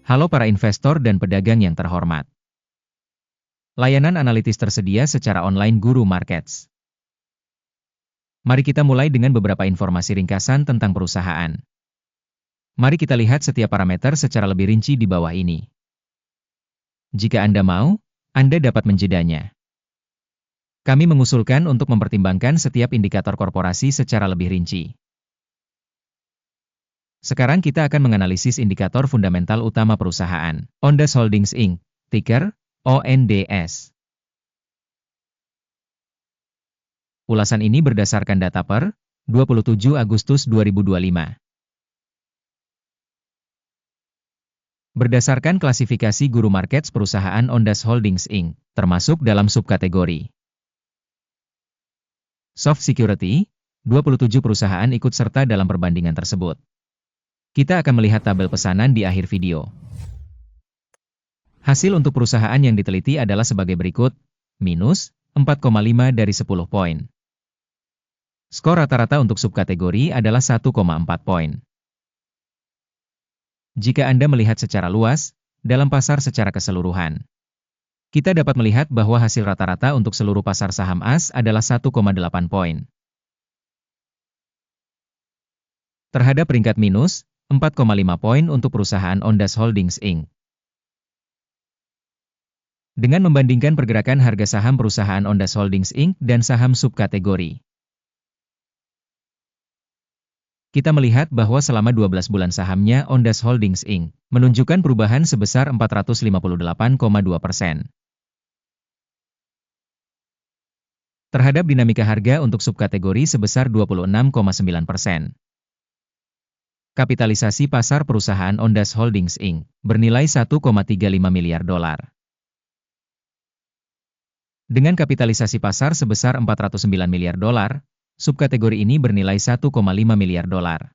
Halo para investor dan pedagang yang terhormat. Layanan analitis tersedia secara online Guru Markets. Mari kita mulai dengan beberapa informasi ringkasan tentang perusahaan. Mari kita lihat setiap parameter secara lebih rinci di bawah ini. Jika Anda mau, Anda dapat menjedanya. Kami mengusulkan untuk mempertimbangkan setiap indikator korporasi secara lebih rinci. Sekarang kita akan menganalisis indikator fundamental utama perusahaan, Ondas Holdings Inc., ticker ONDS. Ulasan ini berdasarkan data per 27 Agustus 2025. Berdasarkan klasifikasi Guru Markets perusahaan Ondas Holdings Inc., termasuk dalam subkategori Soft Security, 27 perusahaan ikut serta dalam perbandingan tersebut. Kita akan melihat tabel pesanan di akhir video. Hasil untuk perusahaan yang diteliti adalah sebagai berikut, minus 4,5 dari 10 poin. Skor rata-rata untuk subkategori adalah 1,4 poin. Jika Anda melihat secara luas, dalam pasar secara keseluruhan, kita dapat melihat bahwa hasil rata-rata untuk seluruh pasar saham AS adalah 1,8 poin. Terhadap peringkat minus, 4,5 poin untuk perusahaan Ondas Holdings Inc. Dengan membandingkan pergerakan harga saham perusahaan Ondas Holdings Inc. dan saham subkategori, kita melihat bahwa selama 12 bulan sahamnya Ondas Holdings Inc. menunjukkan perubahan sebesar 458,2%. Terhadap dinamika harga untuk subkategori sebesar 26,9%. Kapitalisasi pasar perusahaan Ondas Holdings Inc. bernilai 1,35 miliar dolar. Dengan kapitalisasi pasar sebesar 409 miliar dolar, subkategori ini bernilai 1,5 miliar dolar.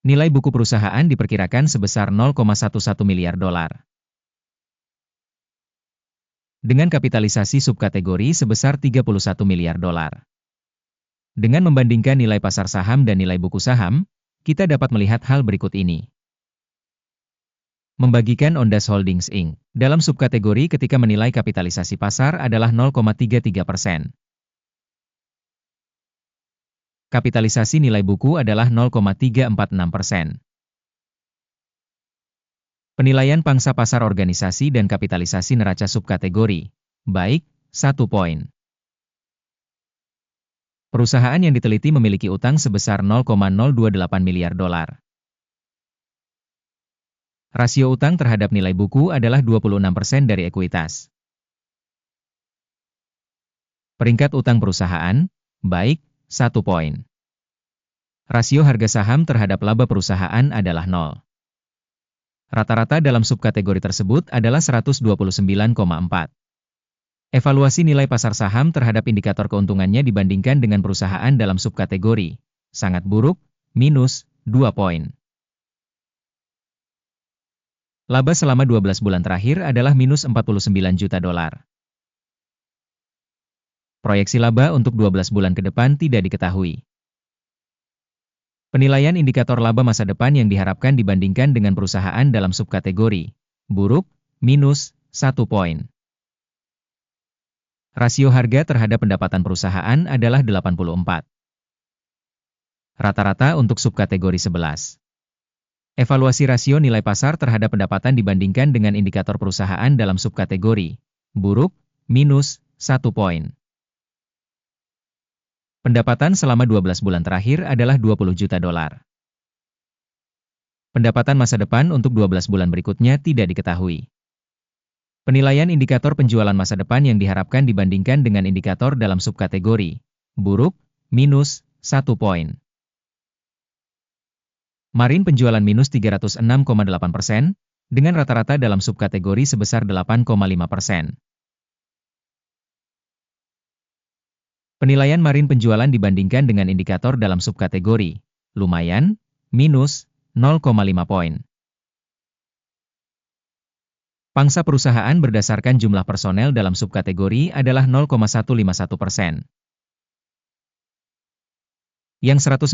Nilai buku perusahaan diperkirakan sebesar 0,11 miliar dolar. Dengan kapitalisasi subkategori sebesar 31 miliar dolar. Dengan membandingkan nilai pasar saham dan nilai buku saham, kita dapat melihat hal berikut ini. Membagikan Ondas Holdings Inc. dalam subkategori ketika menilai kapitalisasi pasar adalah 0,33%. Kapitalisasi nilai buku adalah 0,346%. Penilaian pangsa pasar organisasi dan kapitalisasi neraca subkategori, baik, 1 poin. Perusahaan yang diteliti memiliki utang sebesar 0,028 miliar dolar. Rasio utang terhadap nilai buku adalah 26% dari ekuitas. Peringkat utang perusahaan, baik, 1 poin. Rasio harga saham terhadap laba perusahaan adalah 0. Rata-rata dalam subkategori tersebut adalah 129,4. Evaluasi nilai pasar saham terhadap indikator keuntungannya dibandingkan dengan perusahaan dalam subkategori, sangat buruk, minus 2 poin. Laba selama 12 bulan terakhir adalah minus 49 juta dolar. Proyeksi laba untuk 12 bulan ke depan tidak diketahui. Penilaian indikator laba masa depan yang diharapkan dibandingkan dengan perusahaan dalam subkategori, buruk, minus 1 poin. Rasio harga terhadap pendapatan perusahaan adalah 84. Rata-rata untuk subkategori 11. Evaluasi rasio nilai pasar terhadap pendapatan dibandingkan dengan indikator perusahaan dalam subkategori, buruk, minus 1 poin. Pendapatan selama 12 bulan terakhir adalah 20 juta dolar. Pendapatan masa depan untuk 12 bulan berikutnya tidak diketahui. Penilaian indikator penjualan masa depan yang diharapkan dibandingkan dengan indikator dalam subkategori, buruk, minus 1 poin. Marin penjualan minus 306,8%, dengan rata-rata dalam subkategori sebesar 8,5%. Penilaian Marin penjualan dibandingkan dengan indikator dalam subkategori, lumayan, minus 0,5 poin. Pangsa perusahaan berdasarkan jumlah personel dalam subkategori adalah 0,151%. Yang 119%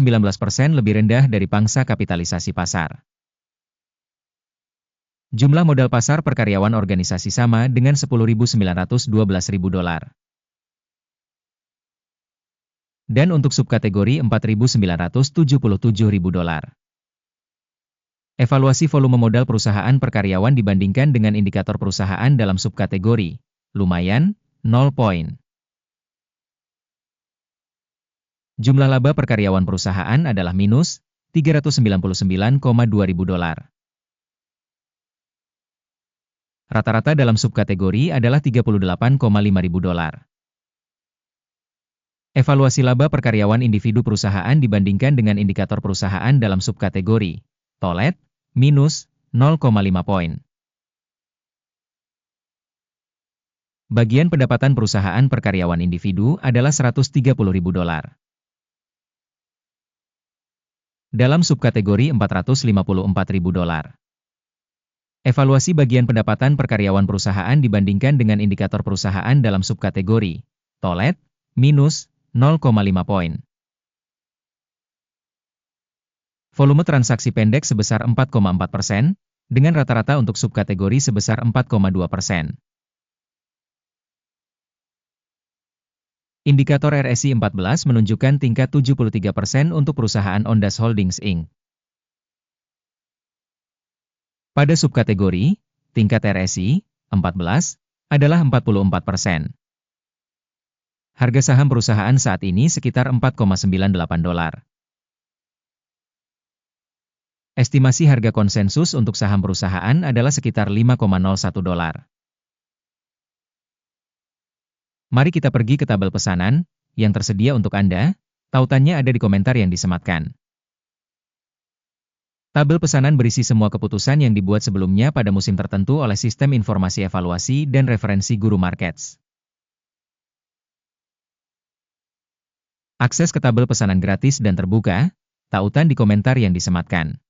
lebih rendah dari pangsa kapitalisasi pasar. Jumlah modal pasar per karyawan organisasi sama dengan $10.912.000. Dan untuk subkategori $4.977.000. Evaluasi volume modal perusahaan per karyawan dibandingkan dengan indikator perusahaan dalam subkategori. Lumayan, 0 poin. Jumlah laba per karyawan perusahaan adalah minus $399,200. Rata-rata dalam subkategori adalah $38,500. Evaluasi laba per karyawan individu perusahaan dibandingkan dengan indikator perusahaan dalam subkategori. Tolet, minus 0,5 poin. Bagian pendapatan perusahaan per karyawan individu adalah $130.000. Dalam subkategori $454.000. Evaluasi bagian pendapatan per karyawan perusahaan dibandingkan dengan indikator perusahaan dalam subkategori. Tolet, minus 0,5 poin. Volume transaksi pendek sebesar 4,4%, dengan rata-rata untuk subkategori sebesar 4,2%. Indikator RSI 14 menunjukkan tingkat 73% untuk perusahaan Ondas Holdings Inc. Pada subkategori, tingkat RSI 14 adalah 44%. Harga saham perusahaan saat ini sekitar $4,98. Estimasi harga konsensus untuk saham perusahaan adalah sekitar $5,01. Mari kita pergi ke tabel pesanan yang tersedia untuk Anda. Tautannya ada di komentar yang disematkan. Tabel pesanan berisi semua keputusan yang dibuat sebelumnya pada musim tertentu oleh Sistem Informasi Evaluasi dan Referensi Guru Markets. Akses ke tabel pesanan gratis dan terbuka, tautan di komentar yang disematkan.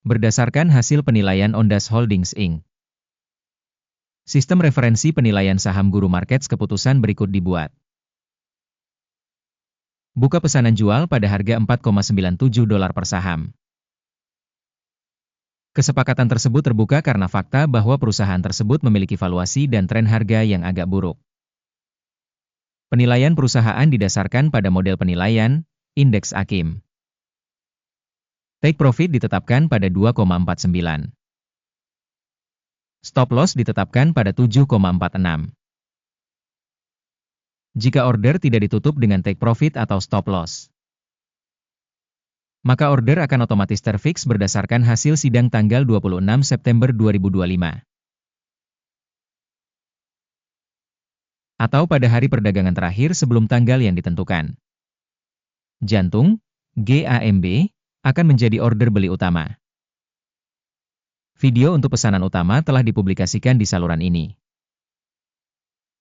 Berdasarkan hasil penilaian Ondas Holdings Inc. Sistem referensi penilaian saham Guru Markets keputusan berikut dibuat. Buka pesanan jual pada harga $4,97 per saham. Kesepakatan tersebut terbuka karena fakta bahwa perusahaan tersebut memiliki valuasi dan tren harga yang agak buruk. Penilaian perusahaan didasarkan pada model penilaian, Indeks AKIM. Take profit ditetapkan pada 2,49. Stop loss ditetapkan pada 7,46. Jika order tidak ditutup dengan take profit atau stop loss, maka order akan otomatis terfix berdasarkan hasil sidang tanggal 26 September 2025. Atau pada hari perdagangan terakhir sebelum tanggal yang ditentukan. Jantung, GAMB, akan menjadi order beli utama. Video untuk pesanan utama telah dipublikasikan di saluran ini.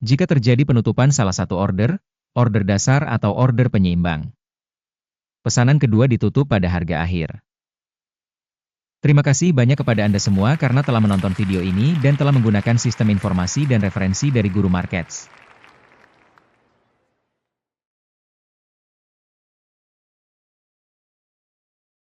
Jika terjadi penutupan salah satu order dasar atau order penyeimbang, pesanan kedua ditutup pada harga akhir. Terima kasih banyak kepada Anda semua karena telah menonton video ini dan telah menggunakan sistem informasi dan referensi dari Guru Markets.